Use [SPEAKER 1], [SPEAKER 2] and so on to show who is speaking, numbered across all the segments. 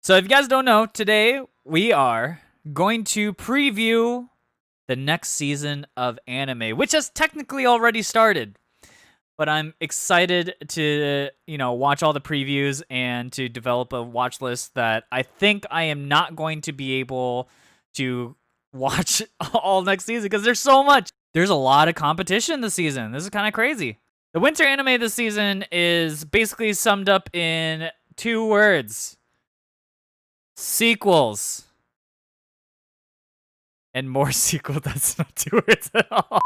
[SPEAKER 1] So if you guys don't know, today we are going to preview the next season of anime, which has technically already started. But I'm excited to, watch all the previews and to develop a watch list that I think I am not going to be able to watch all next season because there's so much. There's a lot of competition this season. This is kind of crazy. The winter anime this season is basically summed up in 2 words. Sequels. And more sequel. That's not 2 words at all.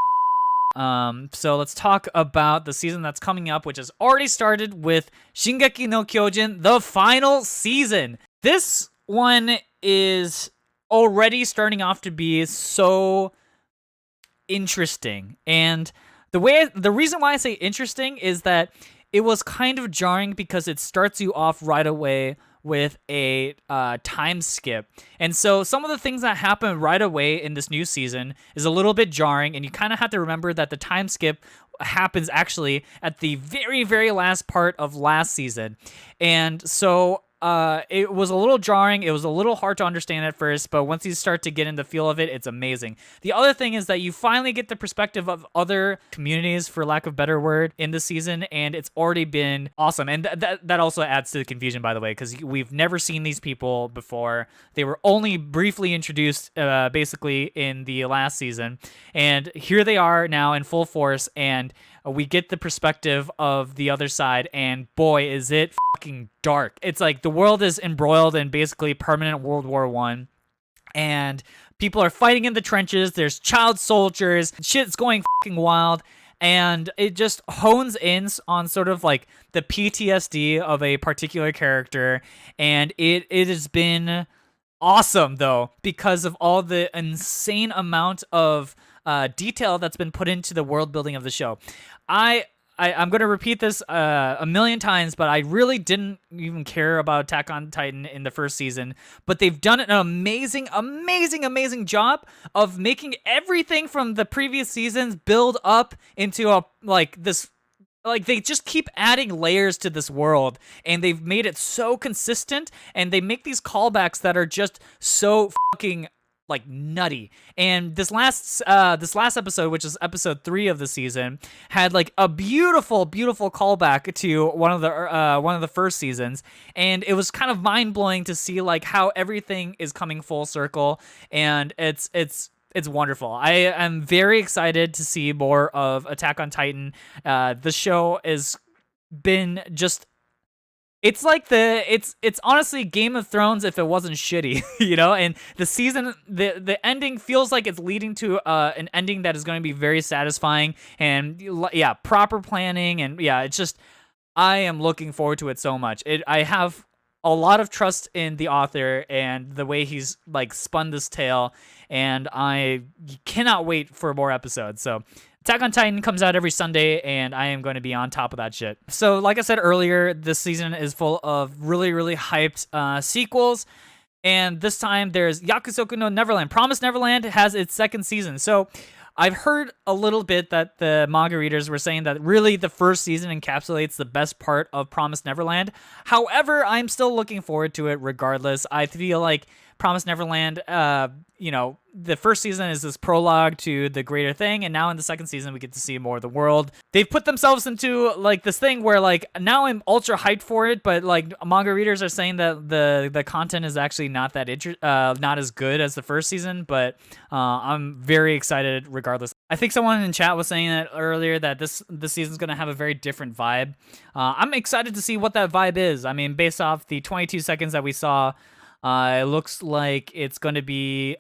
[SPEAKER 1] So let's talk about the season that's coming up, which has already started with Shingeki no Kyojin, the final season. This one is already starting off to be so interesting. And the reason why I say interesting is that it was kind of jarring because it starts you off right away with a time skip. And so some of the things that happen right away in this new season is a little bit jarring, and you kind of have to remember that the time skip happens actually at the very, very last part of last season. And so it was a little jarring. It was a little hard to understand at first, but once you start to get in the feel of it, it's amazing. The other thing is that you finally get the perspective of other communities, for lack of a better word, in the season, and it's already been awesome. And that also adds to the confusion, by the way, because we've never seen these people before. They were only briefly introduced, basically, in the last season, and here they are now in full force, and we get the perspective of the other side, and boy, is it fucking dark. It's like the world is embroiled in basically permanent World War I, and people are fighting in the trenches. There's child soldiers. Shit's going fucking wild, and it just hones in on sort of like the PTSD of a particular character, and it has been awesome, though, because of all the insane amount of detail that's been put into the world building of the show. I'm going to repeat this a million times, but I really didn't even care about Attack on Titan in the first season. But they've done an amazing, amazing, amazing job of making everything from the previous seasons build up into this. Like, they just keep adding layers to this world, and they've made it so consistent, and they make these callbacks that are just so fucking like nutty. And this last episode, which is episode 3 of the season, had like a beautiful callback to one of the first seasons, and it was kind of mind-blowing to see like how everything is coming full circle, and it's wonderful. I am very excited to see more of Attack on Titan. The show has been just, it's like it's honestly Game of Thrones if it wasn't shitty, and the season, the ending feels like it's leading to an ending that is going to be very satisfying, and yeah, proper planning, and yeah, it's just, I am looking forward to it so much. I have a lot of trust in the author and the way he's like spun this tale, and I cannot wait for more episodes. So Attack on Titan comes out every Sunday, and I am going to be on top of that shit. So like I said earlier, this season is full of really, really hyped sequels. And this time there's Yakusoku no Neverland. Promised Neverland has its 2nd season. So I've heard a little bit that the manga readers were saying that really the first season encapsulates the best part of Promised Neverland. However, I'm still looking forward to it regardless. I feel like Promised Neverland, the first season is this prologue to the greater thing, and now in the 2nd season we get to see more of the world. They've put themselves into like this thing where like now I'm ultra hyped for it, but like manga readers are saying that the content is actually not that not as good as the first season, but I'm very excited regardless. I think someone in chat was saying that earlier, that this season's gonna have a very different vibe. I'm excited to see what that vibe is. I mean, based off the 22 seconds that we saw, it looks like it's going to be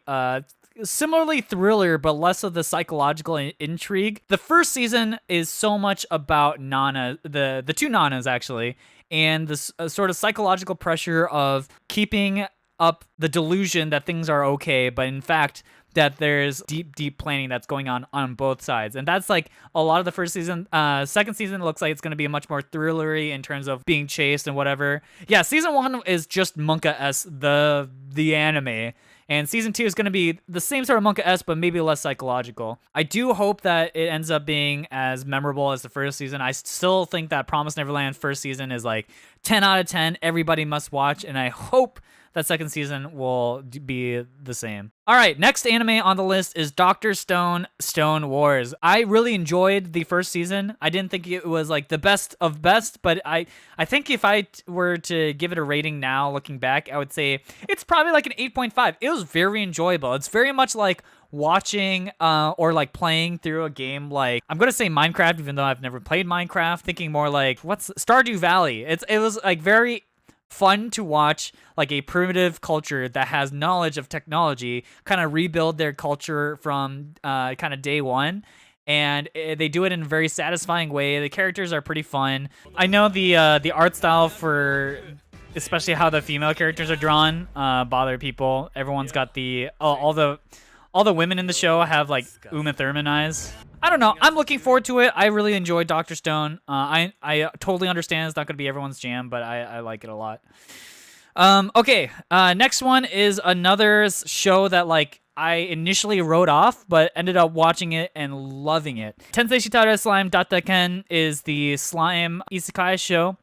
[SPEAKER 1] similarly thriller, but less of the psychological intrigue. The first season is so much about Nana, the 2 Nanas actually, and this sort of psychological pressure of keeping up the delusion that things are okay, but in fact that there's deep planning that's going on both sides. And that's like a lot of the first season. 2nd season looks like it's going to be much more thrillery in terms of being chased and whatever. Yeah, season 1 is just manga-esque, the anime. And season 2 is going to be the same sort of manga-esque, but maybe less psychological. I do hope that it ends up being as memorable as the first season. I still think that Promised Neverland first season is like 10 out of 10. Everybody must watch, and I hope that second season will be the same. All right, next anime on the list is Dr. Stone, Stone Wars. I really enjoyed the first season. I didn't think it was like the best of best, but I think if I were to give it a rating now, looking back, I would say it's probably like an 8.5. It was very enjoyable. It's very much like watching or like playing through a game like, I'm gonna say Minecraft, even though I've never played Minecraft, thinking more like, what's Stardew Valley? It was like very fun to watch like a primitive culture that has knowledge of technology kind of rebuild their culture from kind of day one, and they do it in a very satisfying way. The characters are pretty fun. I know the art style for especially how the female characters are drawn bother people. Everyone's got the all the women in the show have like Uma Thurman eyes. I don't know. I'm looking forward to it. I really enjoyed Dr. Stone. I totally understand it's not going to be everyone's jam, but I like it a lot. Okay. Next one is another show that like I initially wrote off, but ended up watching it and loving it. Tensei Shitara Slime Dattaken is the slime isekai show,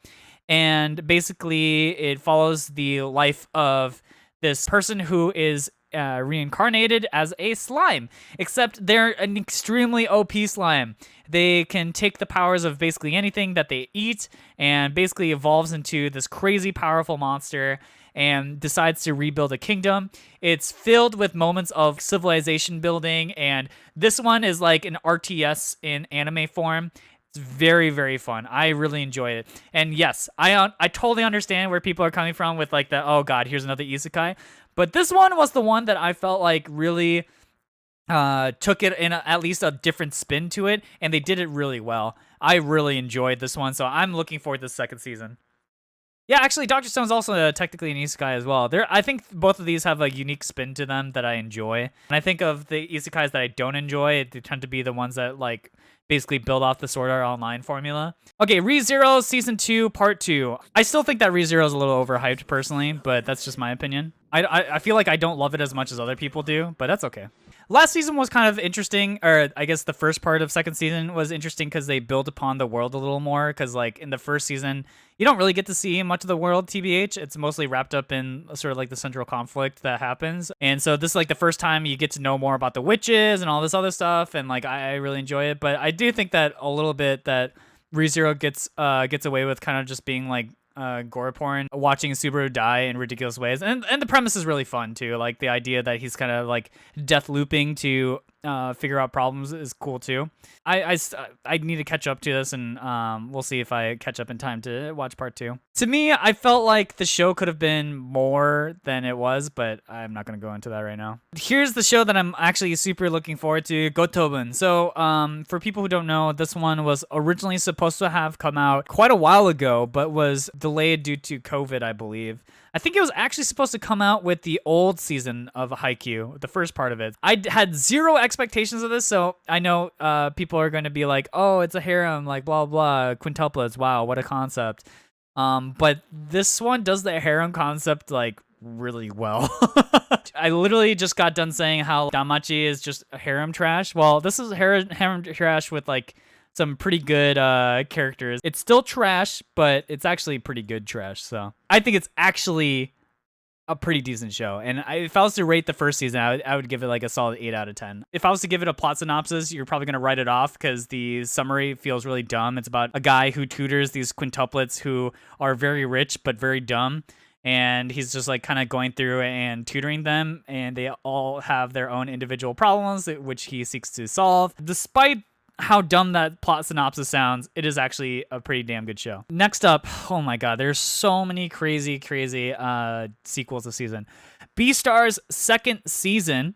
[SPEAKER 1] and basically it follows the life of this person who is reincarnated as a slime, except they're an extremely OP slime. They can take the powers of basically anything that they eat and basically evolves into this crazy powerful monster and decides to rebuild a kingdom. It's filled with moments of civilization building, and this one is like an RTS in anime form. It's very, very fun. I really enjoy it. And yes, I totally understand where people are coming from with like the, oh god, here's another isekai. But this one was the one that I felt like really took it in at least a different spin to it, and they did it really well. I really enjoyed this one, so I'm looking forward to the second season. Yeah, actually, Dr. Stone's also technically an isekai as well. I think both of these have a unique spin to them that I enjoy. And I think of the isekais that I don't enjoy, they tend to be the ones that like basically build off the Sword Art Online formula. Okay, Re:Zero Season 2 Part 2. I still think that Re:Zero is a little overhyped personally, but that's just my opinion. I feel like I don't love it as much as other people do, but that's okay. Last season was kind of interesting, or I guess the first part of second season was interesting because they built upon the world a little more, because like in the first season, you don't really get to see much of the world, TBH. It's mostly wrapped up in sort of like the central conflict that happens. And so this is like the first time you get to know more about the witches and all this other stuff, and like I really enjoy it. But I do think that a little bit that Re:Zero gets away with kind of just being like gore porn, watching Subaru die in ridiculous ways, and the premise is really fun too. Like the idea that he's kind of like death looping to figure out problems is cool too. I need to catch up to this, and we'll see if I catch up in time to watch part 2. To me, I felt like the show could have been more than it was, but I'm not going to go into that right now. Here's the show that I'm actually super looking forward to, Gotobun. So for people who don't know, this one was originally supposed to have come out quite a while ago, but was delayed due to COVID, I believe. I think it was actually supposed to come out with the old season of Haikyuu, the first part of it. I had zero expectations of this, so I know people are going to be like, oh, it's a harem, like blah, blah, quintuplets, wow, what a concept. But this one does the harem concept like really well. I literally just got done saying how Danmachi is just harem trash. Well, this is harem trash with like some pretty good characters. It's still trash, but it's actually pretty good trash. So I think it's actually a pretty decent show. And if I was to rate the first season, I would give it like a solid 8 out of 10. If I was to give it a plot synopsis, you're probably going to write it off because the summary feels really dumb. It's about a guy who tutors these quintuplets who are very rich but very dumb. And he's just like kind of going through and tutoring them. And they all have their own individual problems, which he seeks to solve. Despite how dumb that plot synopsis sounds, it is actually a pretty damn good show. Next up, oh my god, there's so many crazy sequels this season. Beastars second season.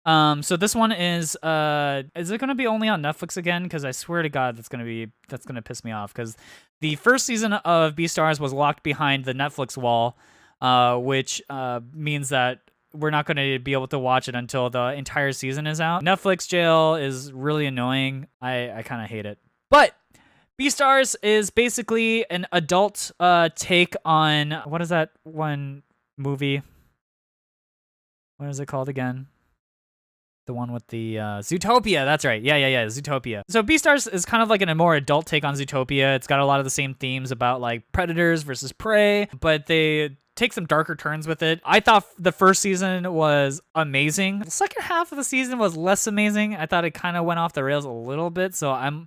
[SPEAKER 1] So this one is it going to be only on Netflix again? Because I swear to God, that's going to piss me off. Because the first season of Beastars was locked behind the Netflix wall, which means that we're not going to be able to watch it until the entire season is out. Netflix jail is really annoying. I kind of hate it. But Beastars is basically an adult take on, what is that one movie? What is it called again? The one with the Zootopia. That's right. Yeah. Zootopia. So Beastars is kind of like a more adult take on Zootopia. It's got a lot of the same themes about like predators versus prey, but they take some darker turns with it. I thought the first season was amazing. The second half of the season was less amazing. I thought it kind of went off the rails a little bit. So I'm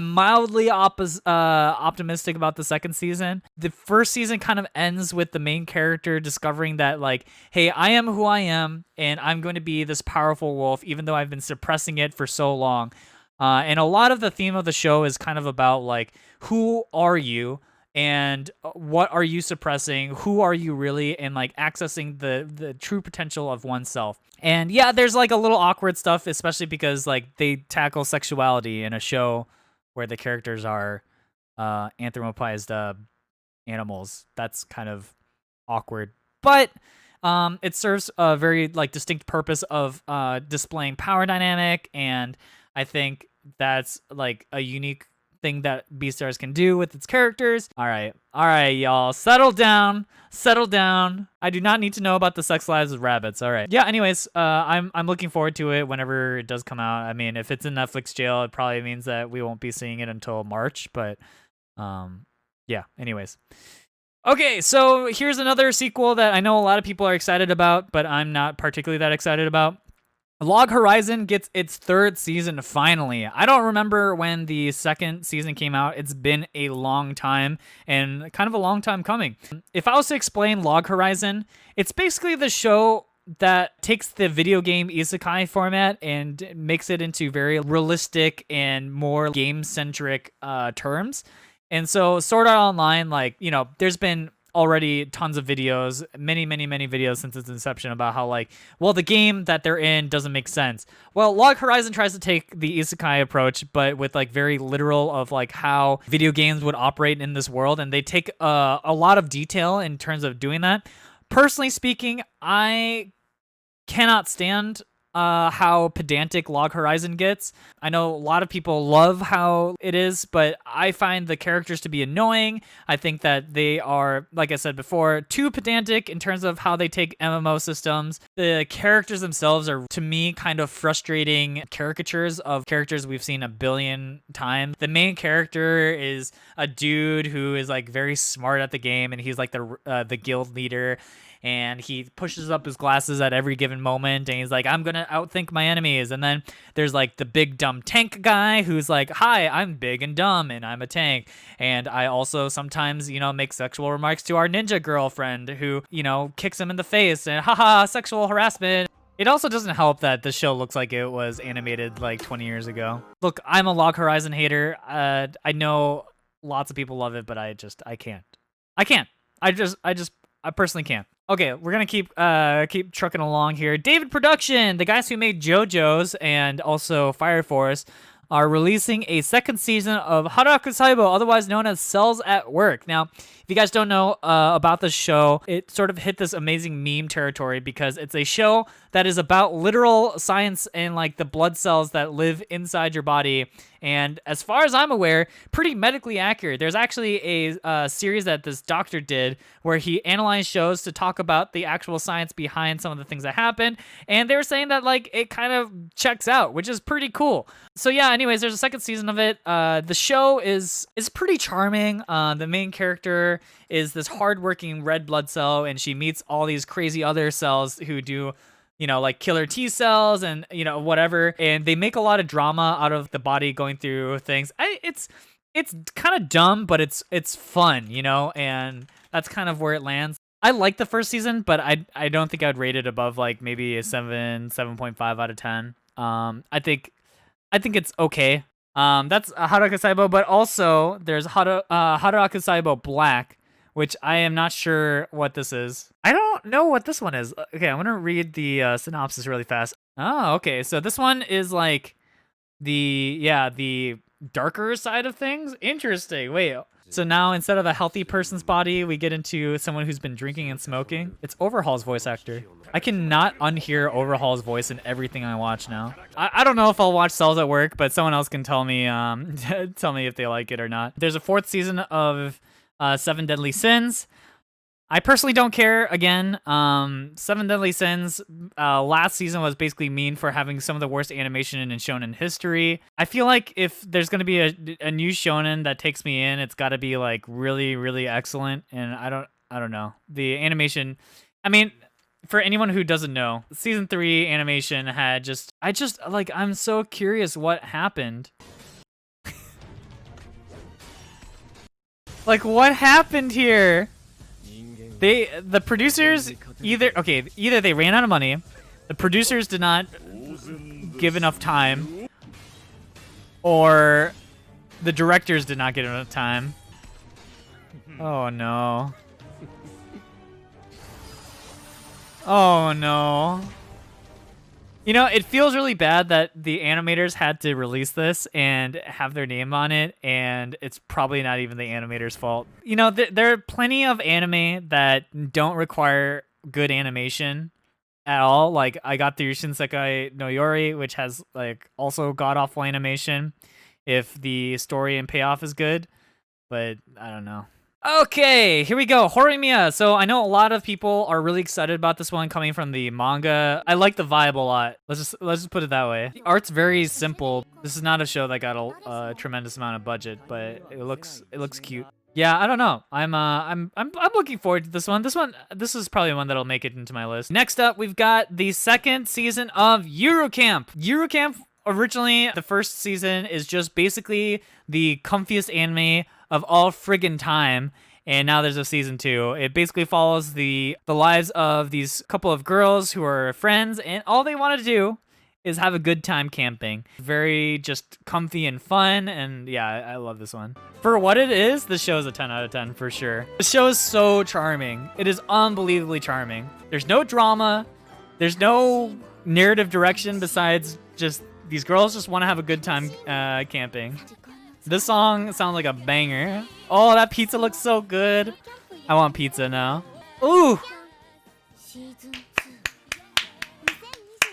[SPEAKER 1] mildly optimistic about the second season. The first season kind of ends with the main character discovering that, like, hey, I am who I am, and I'm going to be this powerful wolf, even though I've been suppressing it for so long. And a lot of the theme of the show is kind of about, like, who are you? And what are you suppressing? Who are you really? And like accessing the true potential of oneself. And yeah, there's like a little awkward stuff, especially because like they tackle sexuality in a show where the characters are anthropomorphized animals. That's kind of awkward, but it serves a very like distinct purpose of displaying power dynamic, and I think that's like a unique thing that Beastars can do with its characters. All right, y'all, settle down. I do not need to know about the sex lives of rabbits. All right. Yeah. Anyways, I'm looking forward to it whenever it does come out. I mean, if it's in Netflix jail, it probably means that we won't be seeing it until March. But, yeah. Anyways. Okay, so here's another sequel that I know a lot of people are excited about, but I'm not particularly that excited about. Log Horizon gets its third season finally. I don't remember when the second season came out. It's been a long time and kind of a long time coming. If I was to explain Log Horizon, it's basically the show that takes the video game isekai format and makes it into very realistic and more game-centric terms. And so Sword Art Online, like, you know, there's been already tons of videos, many videos since its inception about how, like, well, the game that they're in doesn't make sense. Well, Log Horizon tries to take the isekai approach, but with like very literal of like how video games would operate in this world, and they take a lot of detail in terms of doing that. Personally speaking, I cannot stand how pedantic Log Horizon gets. I know a lot of people love how it is, but I find the characters to be annoying. I think that they are, like I said before, too pedantic in terms of how they take MMO systems. The characters themselves are, to me, kind of frustrating caricatures of characters we've seen a billion times. The main character is a dude who is like very smart at the game, and he's like the guild leader. And he pushes up his glasses at every given moment, and he's like, I'm gonna outthink my enemies. And then there's like the big dumb tank guy who's like, hi, I'm big and dumb, and I'm a tank. And I also sometimes, you know, make sexual remarks to our ninja girlfriend who, you know, kicks him in the face, and haha, sexual harassment. It also doesn't help that the show looks like it was animated like 20 years ago. Look, I'm a Log Horizon hater. I know lots of people love it, but I can't. I personally can't. Okay, we're gonna keep trucking along here. David Production, the guys who made JoJo's and also Fire Force, are releasing a second season of Haraku Saibo, otherwise known as Cells at Work. Now, if you guys don't know about this show, it sort of hit this amazing meme territory because it's a show that is about literal science and like the blood cells that live inside your body. And as far as I'm aware, pretty medically accurate. There's actually a series that this doctor did where he analyzed shows to talk about the actual science behind some of the things that happen. And they were saying that like it kind of checks out, which is pretty cool. So yeah, anyways, there's a second season of it. The show is pretty charming. The main character is this hardworking red blood cell, and she meets all these crazy other cells who do, you know, like killer T cells and, you know, whatever. And they make a lot of drama out of the body going through things. It's kind of dumb, but it's fun, you know, and that's kind of where it lands. I like the first season, but I don't think I'd rate it above like maybe a 7.5 out of 10. I think it's okay. That's Haraku Saibo, but also there's Haraku Saibo Black, which I am not sure what this is. I don't know what this one is. Okay, I'm gonna read the synopsis really fast. Oh, okay. So this one is like the darker side of things. Interesting. Wait. So now instead of a healthy person's body, we get into someone who's been drinking and smoking. It's Overhaul's voice actor. I cannot unhear Overhaul's voice in everything I watch now. I don't know if I'll watch Cells at Work, but someone else can tell me if they like it or not. There's a fourth season of 7 Deadly Sins. I personally don't care. Again, Seven Deadly Sins last season was basically mean for having some of the worst animation in shonen history. I feel like if there's gonna be a new shonen that takes me in, it's got to be like really, really excellent. And I don't know, the animation. I mean, for anyone who doesn't know, season 3 animation had I'm so curious what happened. Like, what happened here? The producers either they ran out of money, the producers did not give enough time, or the directors did not get enough time. Oh no. Oh no. You know, it feels really bad that the animators had to release this and have their name on it, and it's probably not even the animators' fault. You know, there are plenty of anime that don't require good animation at all. Like, I got through Shinsekai no Yori, which has, like, also god-awful animation if the story and payoff is good, but I don't know. Okay, here we go. Horimiya. So I know a lot of people are really excited about this one coming from the manga. I like the vibe a lot. Let's just put it that way. The art's very simple. This is not a show that got a tremendous amount of budget, but it looks cute. Yeah, I don't know. I'm looking forward to this one. This is probably one that'll make it into my list. Next up, we've got the second season of Yuru Camp. Yuru Camp, originally the first season is just basically the comfiest anime of all friggin' time, and now there's a season 2. It basically follows the lives of these couple of girls who are friends, and all they want to do is have a good time camping. Very just comfy and fun, and yeah, I love this one. For what it is, this show is a 10 out of 10 for sure. The show is so charming. It is unbelievably charming. There's no drama. There's no narrative direction besides just these girls just want to have a good time camping. This song sounds like a banger. Oh, that pizza looks so good. I want pizza now. Ooh!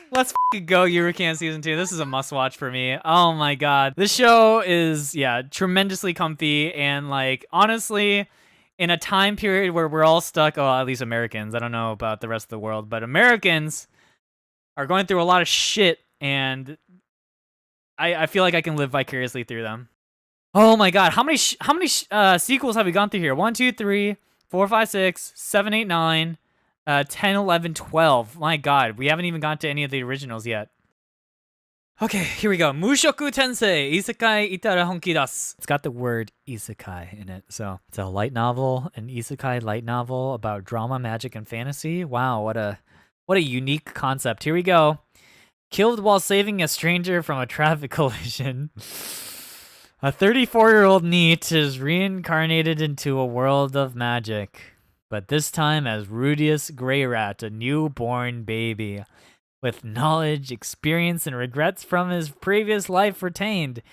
[SPEAKER 1] Let's f***ing go, Yuru Camp Season 2. This is a must-watch for me. Oh my god. This show is, yeah, tremendously comfy, and, like, honestly, in a time period where we're all stuck, oh, at least Americans, I don't know about the rest of the world, but Americans are going through a lot of shit, and I feel like I can live vicariously through them. Oh my god, how many sequels have we gone through here? 1, 2, 3, 4, 5, 6, 7, 8, 9, 10, 11, 12. My god, we haven't even gotten to any of the originals yet. Okay, here we go. Mushoku Tensei, Isekai itara honki dasu. It's got the word isekai in it, so it's a light novel, an isekai light novel about drama, magic, and fantasy. Wow, what a unique concept. Here we go. Killed while saving a stranger from a traffic collision. A 34-year-old NEET is reincarnated into a world of magic, but this time as Rudius Greyrat, a newborn baby. With knowledge, experience, and regrets from his previous life retained,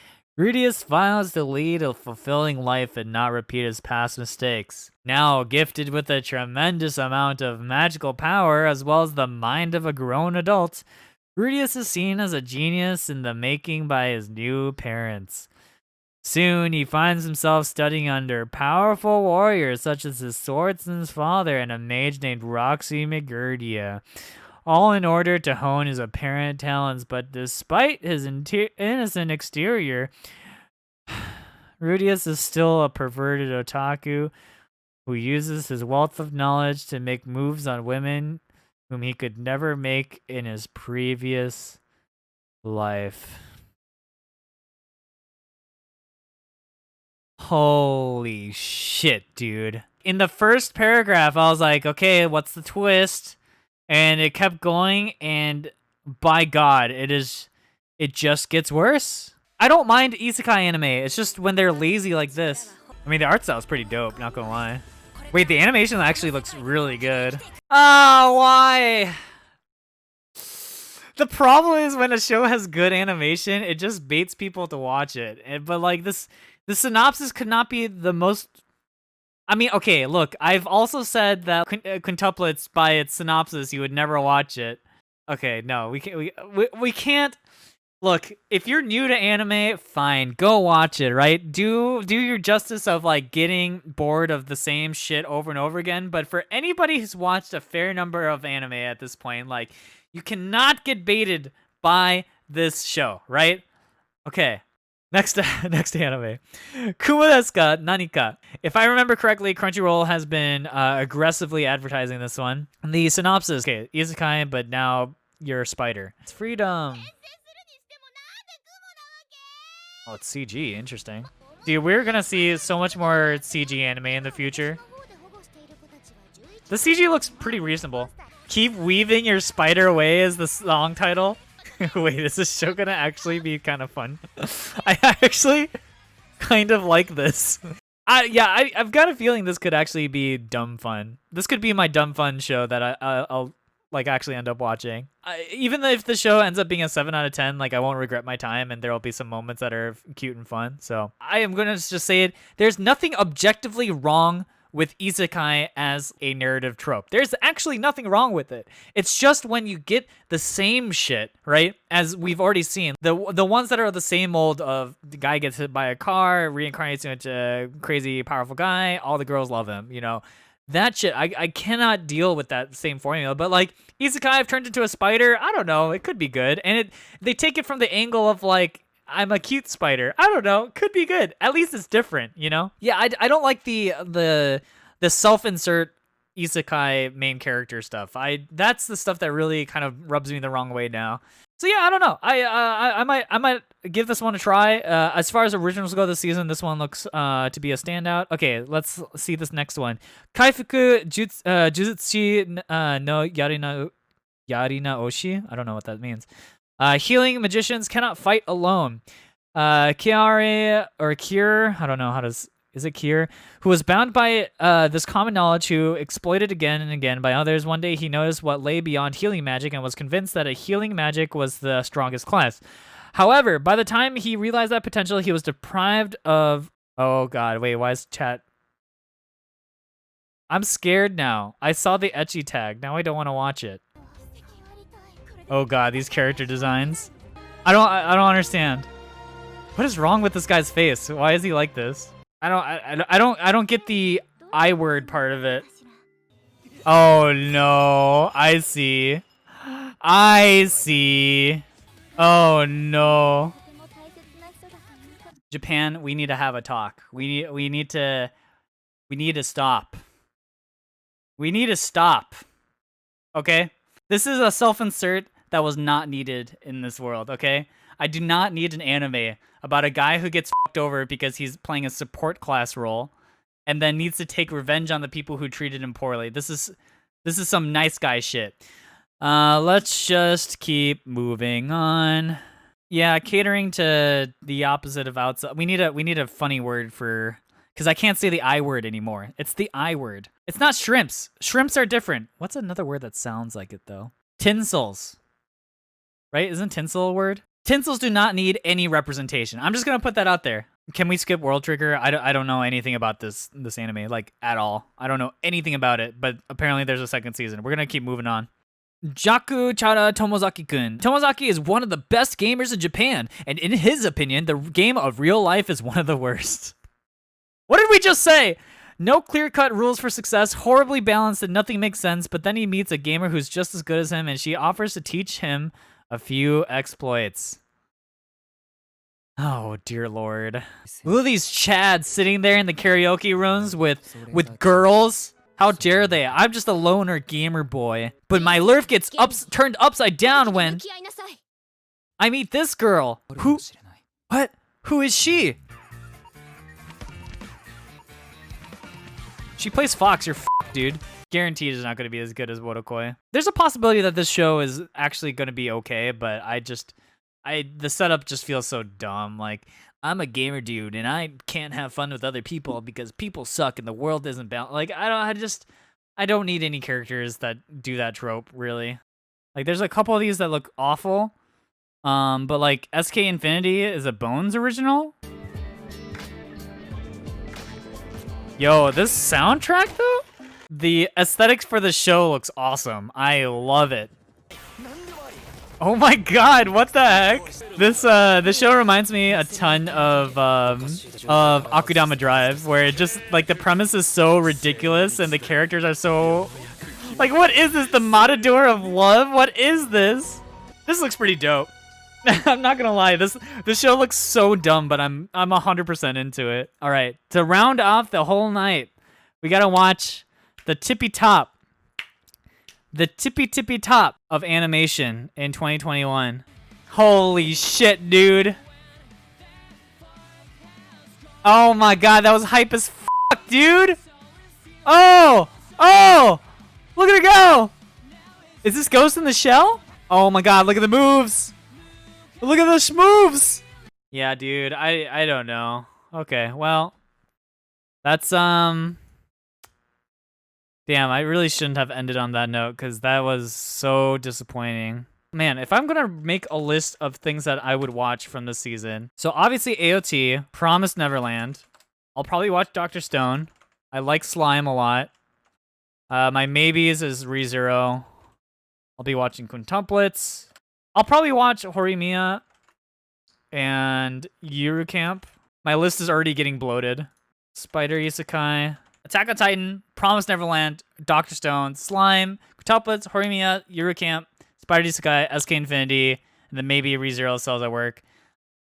[SPEAKER 1] Rudius vows to lead a fulfilling life and not repeat his past mistakes. Now gifted with a tremendous amount of magical power as well as the mind of a grown adult, Rudius is seen as a genius in the making by his new parents. Soon, he finds himself studying under powerful warriors such as his swordsman's father and a mage named Roxy McGurdia, all in order to hone his apparent talents. But despite his innocent exterior, Rudius is still a perverted otaku who uses his wealth of knowledge to make moves on women whom he could never make in his previous life. Holy shit, dude. In the first paragraph, I was like, okay, what's the twist? And it kept going, and by God, it just gets worse. I don't mind isekai anime. It's just when they're lazy like this. I mean, the art style is pretty dope, not gonna lie. Wait, the animation actually looks really good. Oh, why? The problem is when a show has good animation, it just baits people to watch it. But like the synopsis could not be the most... I mean, okay, look, I've also said that Quintuplets, by its synopsis, you would never watch it. Okay, no, we can't Look, if you're new to anime, fine, go watch it, right? Do your justice of like getting bored of the same shit over and over again. But for anybody who's watched a fair number of anime at this point, like you cannot get baited by this show, right? Okay. Next anime. Kuma desu ka nanika? If I remember correctly, Crunchyroll has been aggressively advertising this one. The synopsis, okay, Isekai, but now you're a spider. It's freedom. Oh, it's CG. Interesting. Dude, we're gonna see so much more CG anime in the future. The CG looks pretty reasonable. Keep weaving your spider away is the song title. Wait, is this show gonna actually be kind of fun? I actually kind of like this. I've got a feeling this could actually be dumb fun. This could be my dumb fun show that I'll like actually end up watching. Even if the show ends up being a 7 out of 10, like I won't regret my time, and there will be some moments that are cute and fun. So I am gonna just say it. There's nothing objectively wrong with Isekai as a narrative trope. There's actually nothing wrong with it. It's just when you get the same shit, right? As we've already seen, the ones that are the same old of the guy gets hit by a car, reincarnates into a crazy powerful guy, all the girls love him, you know. That shit, I cannot deal with that same formula. But like Isekai, I've turned into a spider. I don't know. It could be good, and they take it from the angle of like I'm a cute spider. I don't know. Could be good. At least it's different, you know. Yeah, I don't like the self-insert Isekai main character stuff. That's the stuff that really kind of rubs me the wrong way now. So yeah, I don't know. I might give this one a try. As far as originals go this season, this one looks to be a standout. Okay, let's see this next one. Kaifuku Juzutsu no Yarina Oshi. I don't know what that means. Healing magicians cannot fight alone. Kiare or Cure, I don't know how does. Is it Kier? Who was bound by this common knowledge, who exploited again and again by others. One day he noticed what lay beyond healing magic and was convinced that a healing magic was the strongest class. However, by the time he realized that potential, he was deprived of... Oh god, wait, why is chat... I'm scared now. I saw the ecchi tag. Now I don't want to watch it. Oh god, these character designs. I don't understand. What is wrong with this guy's face? Why is he like this? I don't get the I word part of it. Oh no, I see. Oh no. Japan, we need to have a talk. We need to stop. We need to stop. Okay? This is a self-insert that was not needed in this world, okay? I do not need an anime about a guy who gets fucked over because he's playing a support class role and then needs to take revenge on the people who treated him poorly. This is some nice guy shit. Let's just keep moving on. Yeah, catering to the opposite of outside. We need a funny word for, because I can't say the I word anymore. It's the I word. It's not shrimps. Shrimps are different. What's another word that sounds like it though? Tinsels. Right? Isn't tinsel a word? Tinsels do not need any representation. I'm just gonna put that out there. Can we skip World Trigger? I don't know anything about this anime, like, at all. I don't know anything about it, but apparently there's a second season. We're gonna keep moving on. Jaku Chara Tomozaki-kun. Tomozaki is one of the best gamers in Japan, and in his opinion, the game of real life is one of the worst. What did we just say? No clear-cut rules for success, horribly balanced, and nothing makes sense, but then he meets a gamer who's just as good as him, and she offers to teach him a few exploits. Oh, dear lord. Look at these chads sitting there in the karaoke rooms with girls. How dare they? I'm just a loner gamer boy. But my life gets turned upside down when I meet this girl. Who? What? Who is she? She plays Fox. You're f***ed, dude. Guaranteed is not going to be as good as Wodokoi. There's a possibility that this show is actually going to be okay, but the setup just feels so dumb. Like, I'm a gamer dude, and I can't have fun with other people because people suck and the world isn't balanced. Like, I don't need any characters that do that trope, really. Like, there's a couple of these that look awful, but like Sk8 Infinity is a Bones original. Yo, this soundtrack though? The aesthetics for the show looks awesome. I love it. Oh my god, what the heck? This show reminds me a ton of Akudama Drive, where it just like the premise is so ridiculous and the characters are so like, what is this? The Matador of Love? What is this? This looks pretty dope. I'm not gonna lie, this show looks so dumb, but I'm 100% into it. All right, to round off the whole night, we gotta watch the tippy top of animation in 2021. Holy shit, dude! Oh my god, that was hype as fuck, dude! Oh, look at it go! Is this Ghost in the Shell? Oh my god, look at the moves! Look at those moves! Yeah, dude, I don't know. Okay, well, that's, damn, I really shouldn't have ended on that note, because that was so disappointing. Man, if I'm gonna make a list of things that I would watch from this season, so obviously AOT, Promised Neverland, I'll probably watch Dr. Stone. I like Slime a lot. My maybes is ReZero. I'll be watching Quintuplets. I'll probably watch Horimiya and Yuru Camp. My list is already getting bloated. Spider Isekai, Attack on Titan, Promised Neverland, Dr. Stone, Slime, Quintuplets, Horimiya, Yuru Camp, Spider Isekai, Sk8 Infinity, and then maybe ReZero Cells at Work.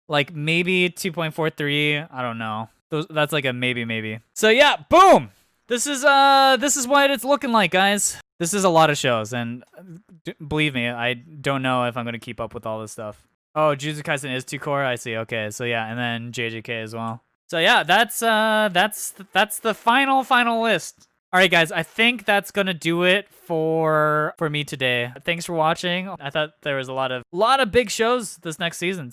[SPEAKER 1] Like maybe 2.43. I don't know. That's like a maybe. So yeah, boom. This is what it's looking like, guys. This is a lot of shows, and believe me, I don't know if I'm gonna keep up with all this stuff. Oh, Jujutsu Kaisen is 2 core. I see. Okay, so yeah, and then JJK as well. So yeah, that's the final list. All right, guys, I think that's gonna do it for me today. Thanks for watching. I thought there was a lot of big shows this next season.